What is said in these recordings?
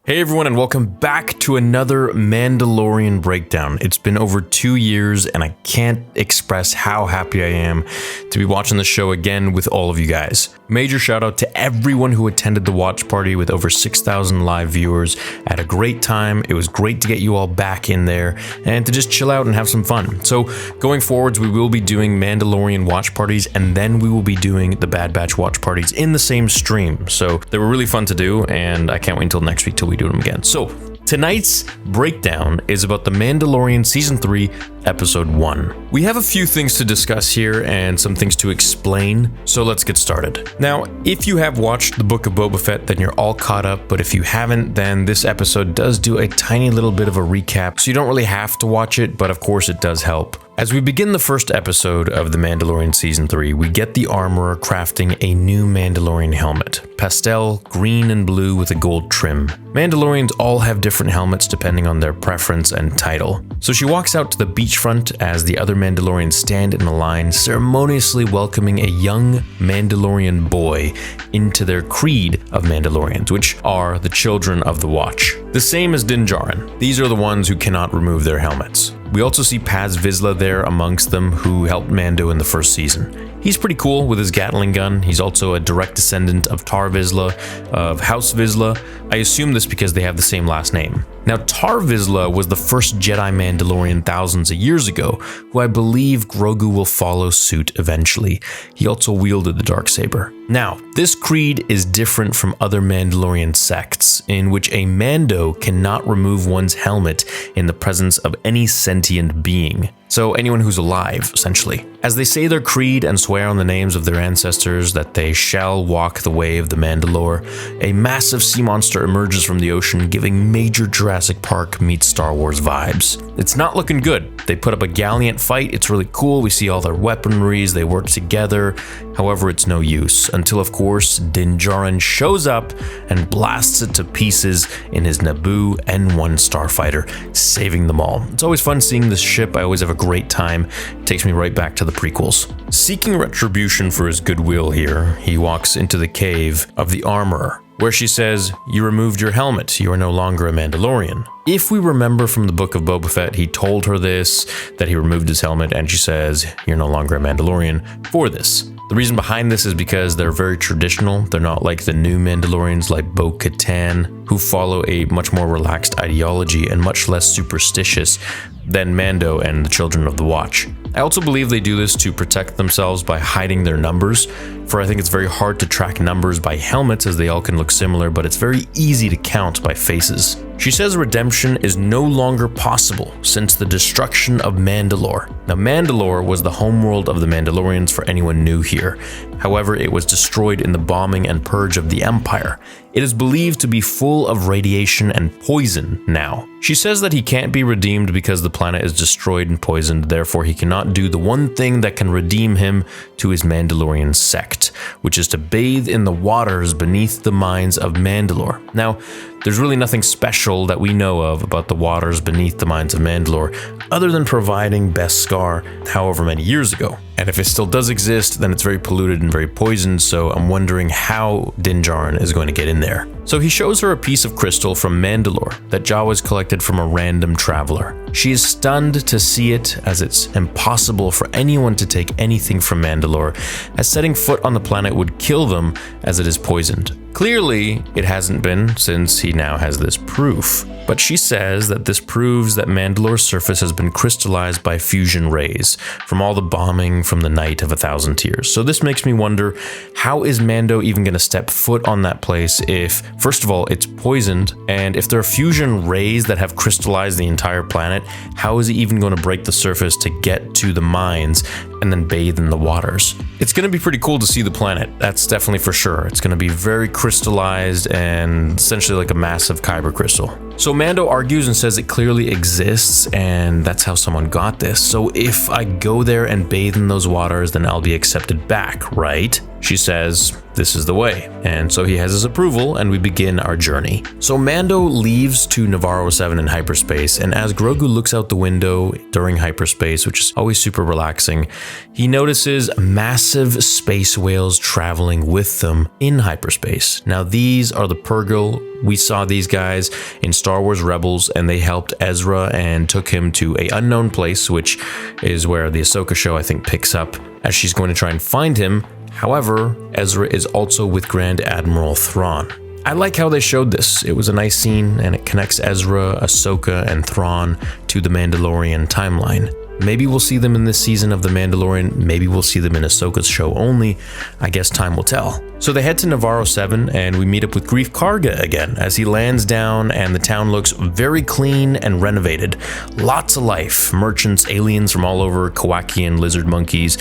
Hey everyone, and welcome back to another Mandalorian breakdown. It's been over 2 years and I can't express how happy I am to be watching the show again with all of you guys. Major shout out to everyone who attended the watch party with over 6,000 live viewers. I had a great time. It was great to get you all back in there and to just chill out and have some fun. So going forwards, we will be doing Mandalorian watch parties and then we will be doing the Bad Batch watch parties in the same stream. So they were really fun to do and I can't wait until next week till we do them again. So tonight's breakdown is about The Mandalorian Season 3, Episode 1. We have a few things to discuss here and some things to explain, so let's get started. Now, if you have watched the Book of Boba Fett, then you're all caught up, but if you haven't, then this episode does do a tiny little bit of a recap, so you don't really have to watch it, but of course it does help. As we begin the first episode of The Mandalorian Season 3, we get the armorer crafting a new Mandalorian helmet. Pastel, green and blue with a gold trim. Mandalorians all have different helmets depending on their preference and title. So she walks out to the beachfront as the other Mandalorians stand in a line, ceremoniously welcoming a young Mandalorian boy into their creed of Mandalorians, which are the children of the Watch. The same as Djin Darin. These are the ones who cannot remove their helmets. We also see Paz Vizsla there amongst them, who helped Mando in the first season. He's pretty cool with his gattling gun. He's also a direct descendant of Tarre Vizsla, of House Vizsla. I assume this because they have the same last name. Now, Tarre Vizsla was the first Jedi Mandalorian thousands of years ago, who I believe Grogu will follow suit eventually. He also wielded the Darksaber. Now, this creed is different from other Mandalorian sects, in which a Mando cannot remove one's helmet in the presence of any sentient being. So anyone who's alive, essentially. As they say their creed and swear on the names of their ancestors that they shall walk the way of the Mandalore, a massive sea monster emerges from the ocean, giving major Jurassic Park meets Star Wars vibes. It's not looking good. They put up a gallant fight. It's really cool. We see all their weaponries. They work together. However, it's no use until, of course, Djin Darin shows up and blasts it to pieces in his Naboo N1 starfighter, saving them all. It's always fun seeing this ship. I always have a great time. It takes me right back to the prequels. Seeking retribution for his goodwill here, he walks into the cave of the armorer, where she says, "You removed your helmet. You are no longer a Mandalorian." If we remember from the Book of Boba Fett, he told her this, that he removed his helmet, and she says, "You're no longer a Mandalorian for this." The reason behind this is because they're very traditional. They're not like the new Mandalorians like Bo-Katan, who follow a much more relaxed ideology and much less superstitious than Mando and the Children of the Watch. I also believe they do this to protect themselves by hiding their numbers, for I think it's very hard to track numbers by helmets as they all can look similar, but it's very easy to count by faces. She says redemption is no longer possible since the destruction of Mandalore. Now, Mandalore was the homeworld of the Mandalorians for anyone new here. However, it was destroyed in the bombing and purge of the Empire. It is believed to be full of radiation and poison now. She says that he can't be redeemed because the planet is destroyed and poisoned, therefore he cannot do the one thing that can redeem him to his Mandalorian sect, which is to bathe in the waters beneath the mines of Mandalore. Now, there's really nothing special that we know of about the waters beneath the mines of Mandalore, other than providing Beskar however many years ago. And if it still does exist, then it's very polluted and very poisoned, so I'm wondering how Djin Darin is going to get in there. So he shows her a piece of crystal from Mandalore that Jawa's collected from a random traveler. She is stunned to see it, as it's impossible for anyone to take anything from Mandalore, as setting foot on the planet would kill them as it is poisoned. Clearly, it hasn't been, since he now has this proof. But she says that this proves that Mandalore's surface has been crystallized by fusion rays from all the bombing from the Night of 1,000 Tears. So this makes me wonder, how is Mando even going to step foot on that place if, first of all, it's poisoned, and if there are fusion rays that have crystallized the entire planet, how is he even going to break the surface to get to the mines and then bathe in the waters? It's going to be pretty cool to see the planet, that's definitely for sure. It's going to be very crystallized and essentially like a massive kyber crystal. So Mando argues and says it clearly exists, and that's how someone got this. So if I go there and bathe in those waters, then I'll be accepted back, right? She says, this is the way. And so he has his approval, and we begin our journey. So Mando leaves to Navarro 7 in hyperspace, and as Grogu looks out the window during hyperspace, which is always super relaxing, he notices massive space whales traveling with them in hyperspace. Now these are the Purrgil We saw these guys in Star Wars Rebels, and they helped Ezra and took him to an unknown place, which is where the Ahsoka show, I think, picks up as she's going to try and find him. However, Ezra is also with Grand Admiral Thrawn. I like how they showed this. It was a nice scene, and it connects Ezra, Ahsoka, and Thrawn to the Mandalorian timeline. Maybe we'll see them in this season of The Mandalorian, maybe we'll see them in Ahsoka's show only. I guess time will tell. So they head to Navarro 7, and we meet up with Greef Karga again as he lands down, and the town looks very clean and renovated. Lots of life. Merchants, aliens from all over, Kowakian lizard monkeys,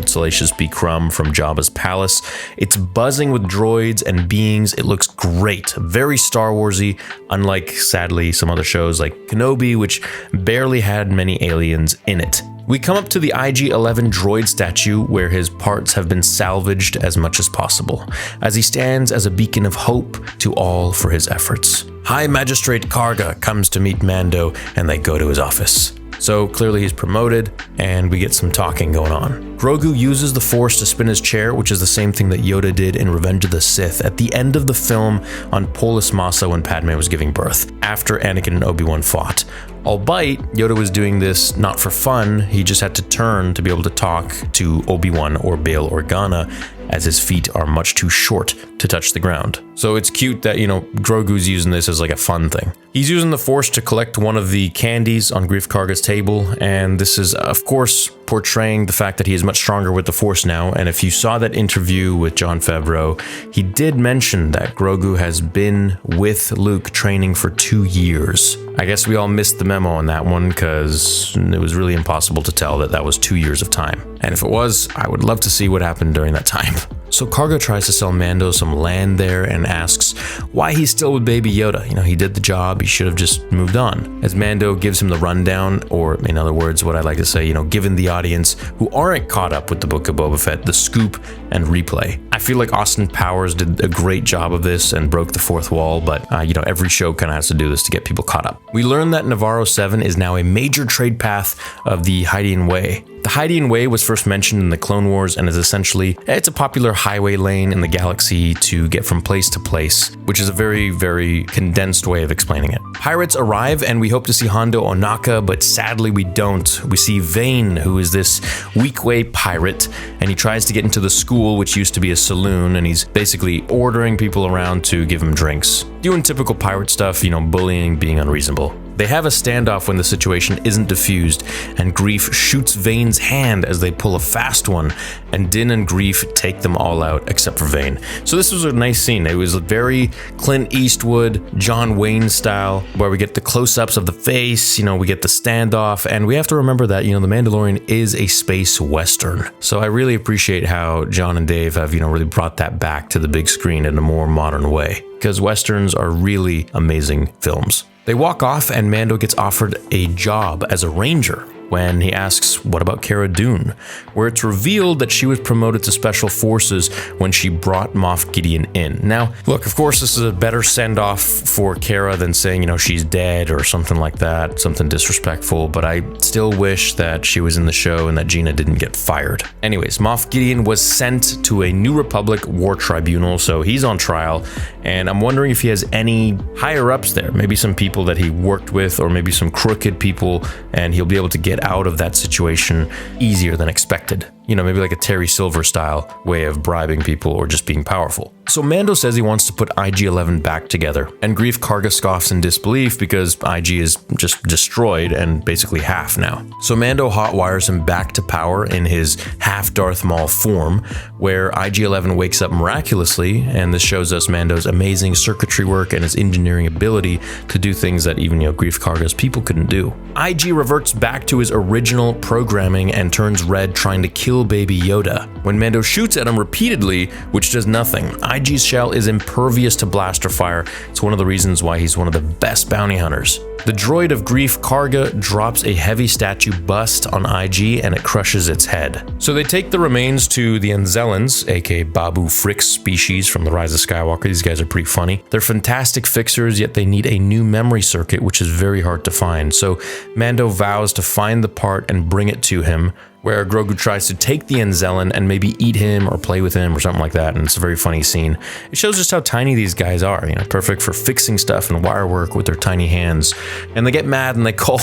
Salacious B. Crumb from Jabba's palace. It's buzzing with droids and beings. It looks great. Very Star Warsy, unlike, sadly, some other shows like Kenobi, which barely had many aliens in it. We come up to the IG-11 droid statue where his parts have been salvaged as much as possible, as he stands as a beacon of hope to all for his efforts. High Magistrate Karga comes to meet Mando, and they go to his office. So clearly he's promoted, and we get some talking going on. Grogu uses the Force to spin his chair, which is the same thing that Yoda did in Revenge of the Sith at the end of the film on Polis Massa when Padme was giving birth, after Anakin and Obi-Wan fought. Albeit, Yoda was doing this not for fun, he just had to turn to be able to talk to Obi-Wan or Bail Organa, as his feet are much too short to touch the ground. So it's cute that, Grogu's using this as like a fun thing. He's using the Force to collect one of the candies on Greef Karga's table, and this is, of course, portraying the fact that he is much stronger with the Force now. And if you saw that interview with Jon Favreau, he did mention that Grogu has been with Luke training for 2 years. I guess we all missed the memo on that one because it was really impossible to tell that that was 2 years of time. And if it was, I would love to see what happened during that time. So Karga tries to sell Mando some land there and asks why he's still with Baby Yoda. He did the job, he should have just moved on. As Mando gives him the rundown, or in other words, what I like to say, giving the audience who aren't caught up with the Book of Boba Fett the scoop and replay. I feel like Austin Powers did a great job of this and broke the fourth wall, but every show kind of has to do this to get people caught up. We learn that Navarro 7 is now a major trade path of the Hydean Way. The Hydean Way was first mentioned in the Clone Wars and is essentially, it's a popular highway lane in the galaxy to get from place to place, which is a very, very condensed way of explaining it. Pirates arrive and we hope to see Hondo Ohnaka, but sadly we don't. We see Vane, who is this weak-way pirate, and he tries to get into the school, which used to be a saloon, and he's basically ordering people around to give him drinks. Doing typical pirate stuff, bullying, being unreasonable. They have a standoff when the situation isn't diffused, and Greef shoots Vane's hand as they pull a fast one, and Din and Greef take them all out except for Vane. So this was a nice scene. It was very Clint Eastwood, John Wayne style, where we get the close-ups of the face, we get the standoff, and we have to remember that, The Mandalorian is a space western. So I really appreciate how John and Dave have, really brought that back to the big screen in a more modern way, because westerns are really amazing films. They walk off and Mando gets offered a job as a ranger when he asks, what about Cara Dune? Where it's revealed that she was promoted to Special Forces when she brought Moff Gideon in. Now, look, of course, this is a better send-off for Cara than saying, she's dead or something like that, something disrespectful, but I still wish that she was in the show and that Gina didn't get fired. Anyways, Moff Gideon was sent to a New Republic war tribunal, so he's on trial, and I'm wondering if he has any higher-ups there, maybe some people that he worked with, or maybe some crooked people, and he'll be able to get out of that situation easier than expected. Maybe like a Terry Silver style way of bribing people or just being powerful. So Mando says he wants to put IG-11 back together, and Greef Karga scoffs in disbelief because IG is just destroyed and basically half now. So Mando hotwires him back to power in his half Darth Maul form, where IG-11 wakes up miraculously, and this shows us Mando's amazing circuitry work and his engineering ability to do things that even Greef Karga's people couldn't do. IG reverts back to his original programming and turns red, trying to kill Baby Yoda. When Mando shoots at him repeatedly, which does nothing, IG's shell is impervious to blaster fire. It's one of the reasons why he's one of the best bounty hunters. The droid of Greef Karga drops a heavy statue bust on IG and it crushes its head. So they take the remains to the Anzellans, aka Babu Frick's species from The Rise of Skywalker. These guys are pretty funny. They're fantastic fixers, yet they need a new memory circuit, which is very hard to find. So Mando vows to find the part and bring it to him, where Grogu tries to take the Anzellan and maybe eat him or play with him or something like that, and it's a very funny scene. It shows just how tiny these guys are, perfect for fixing stuff and wire work with their tiny hands. And they get mad and they call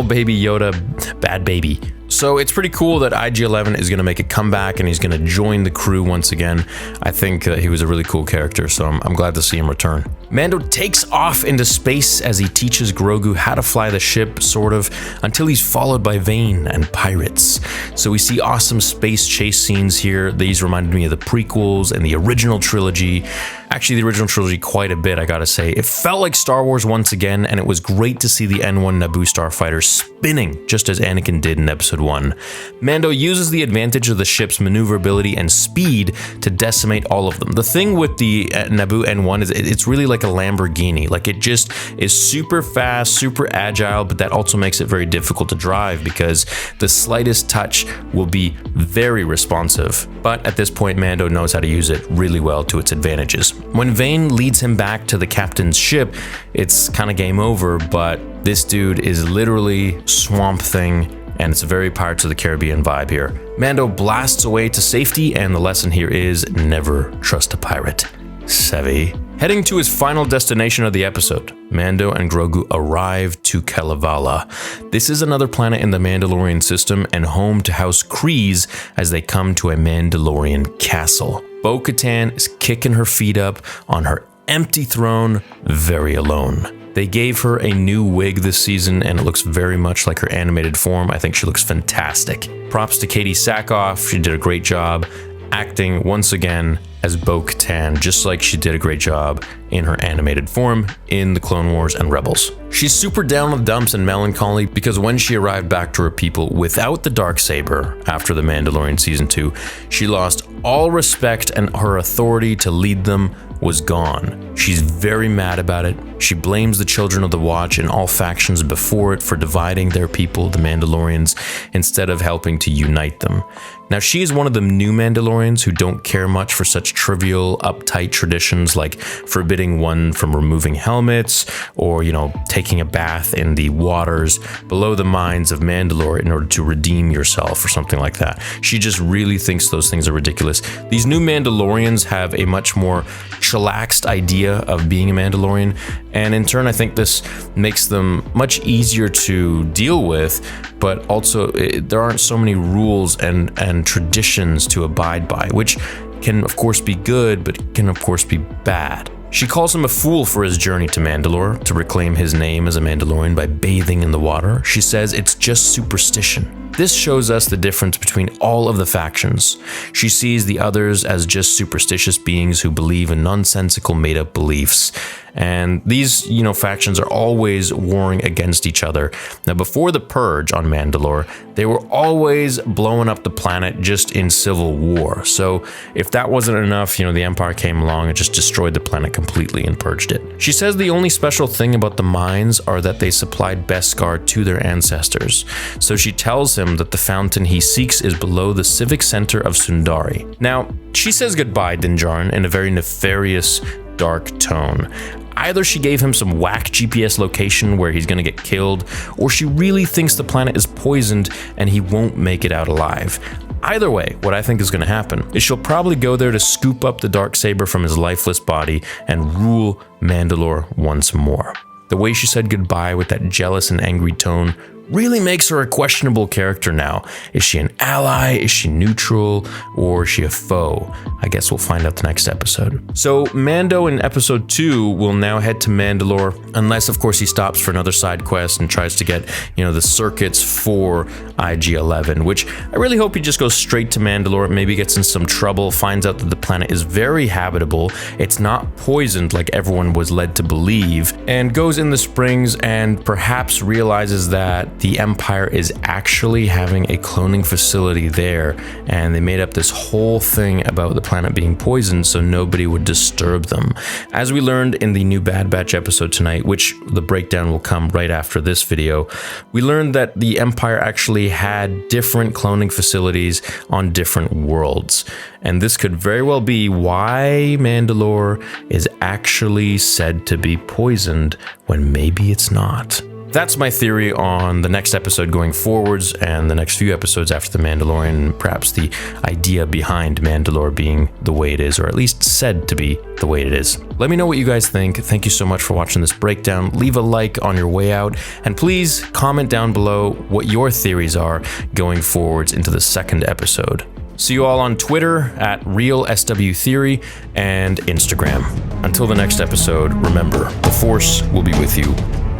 Baby Yoda Bad Baby. So it's pretty cool that IG-11 is going to make a comeback and he's going to join the crew once again. I think he was a really cool character, so I'm glad to see him return. Mando takes off into space as he teaches Grogu how to fly the ship, sort of, until he's followed by Vane and pirates. So we see awesome space chase scenes here. These reminded me of the prequels and the original trilogy. Actually, the original trilogy quite a bit, I gotta say. It felt like Star Wars once again, and it was great to see the N1 Naboo starfighter spinning, just as Anakin did in Episode 1. Mando uses the advantage of the ship's maneuverability and speed to decimate all of them. The thing with the Naboo N1 is it's really like a Lamborghini. Like, it just is super fast, super agile, but that also makes it very difficult to drive because the slightest touch will be very responsive. But at this point, Mando knows how to use it really well to its advantages. When Vane leads him back to the captain's ship, it's kind of game over, but this dude is literally Swamp Thing, and it's a very Pirates of the Caribbean vibe here. Mando blasts away to safety, and the lesson here is never trust a pirate. Savvy. Heading to his final destination of the episode, Mando and Grogu arrive to Kalevala. This is another planet in the Mandalorian system and home to House Kryze as they come to a Mandalorian castle. Bo-Katan is kicking her feet up on her empty throne, very alone. They gave her a new wig this season and it looks very much like her animated form. I think she looks fantastic. Props to Katie Sackhoff, she did a great job acting once again as Bo-Katan, just like she did a great job in her animated form in the Clone Wars and Rebels. She's super down with dumps and melancholy because when she arrived back to her people without the Darksaber after the Mandalorian Season 2, she lost all respect and her authority to lead them was gone. She's very mad about it. She blames the Children of the Watch and all factions before it for dividing their people, the Mandalorians, instead of helping to unite them. Now, she is one of the new Mandalorians who don't care much for such trivial, uptight traditions like forbidding one from removing helmets or, taking a bath in the waters below the mines of Mandalore in order to redeem yourself or something like that. She just really thinks those things are ridiculous. These new Mandalorians have a much more chillaxed idea of being a Mandalorian, and in turn, I think this makes them much easier to deal with, but also there aren't so many rules and traditions to abide by, which can of course be good, but can of course be bad. She calls him a fool for his journey to Mandalore to reclaim his name as a Mandalorian by bathing in the water. She says it's just superstition. This shows us the difference between all of the factions. She sees the others as just superstitious beings who believe in nonsensical made-up beliefs. And these, factions are always warring against each other. Now, before the Purge on Mandalore, they were always blowing up the planet just in civil war. So if that wasn't enough, the Empire came along and just destroyed the planet completely and purged it. She says the only special thing about the mines are that they supplied Beskar to their ancestors. So she tells him that the fountain he seeks is below the civic center of Sundari. Now, she says goodbye, Din Djarin, in a very nefarious, dark tone. Either she gave him some whack GPS location where he's gonna get killed, or she really thinks the planet is poisoned and he won't make it out alive. Either way, what I think is gonna happen is she'll probably go there to scoop up the Darksaber from his lifeless body and rule Mandalore once more. The way she said goodbye with that jealous and angry tone really makes her a questionable character now. Is she an ally? Is she neutral? Or is she a foe? I guess we'll find out the next episode. So Mando in episode 2 will now head to Mandalore, unless of course he stops for another side quest and tries to get, the circuits for IG-11, which I really hope he just goes straight to Mandalore, maybe gets in some trouble, finds out that the planet is very habitable, it's not poisoned like everyone was led to believe, and goes in the springs and perhaps realizes that the Empire is actually having a cloning facility there, and they made up this whole thing about the planet being poisoned so nobody would disturb them. As we learned in the new Bad Batch episode tonight, which the breakdown will come right after this video, we learned that the Empire actually had different cloning facilities on different worlds. And this could very well be why Mandalore is actually said to be poisoned when maybe it's not. That's my theory on the next episode going forwards and the next few episodes after The Mandalorian, perhaps the idea behind Mandalore being the way it is, or at least said to be the way it is. Let me know what you guys think. Thank you so much for watching this breakdown. Leave a like on your way out, and please comment down below what your theories are going forwards into the second episode. See you all on Twitter at RealSWTheory and Instagram. Until the next episode, remember, the Force will be with you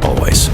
always.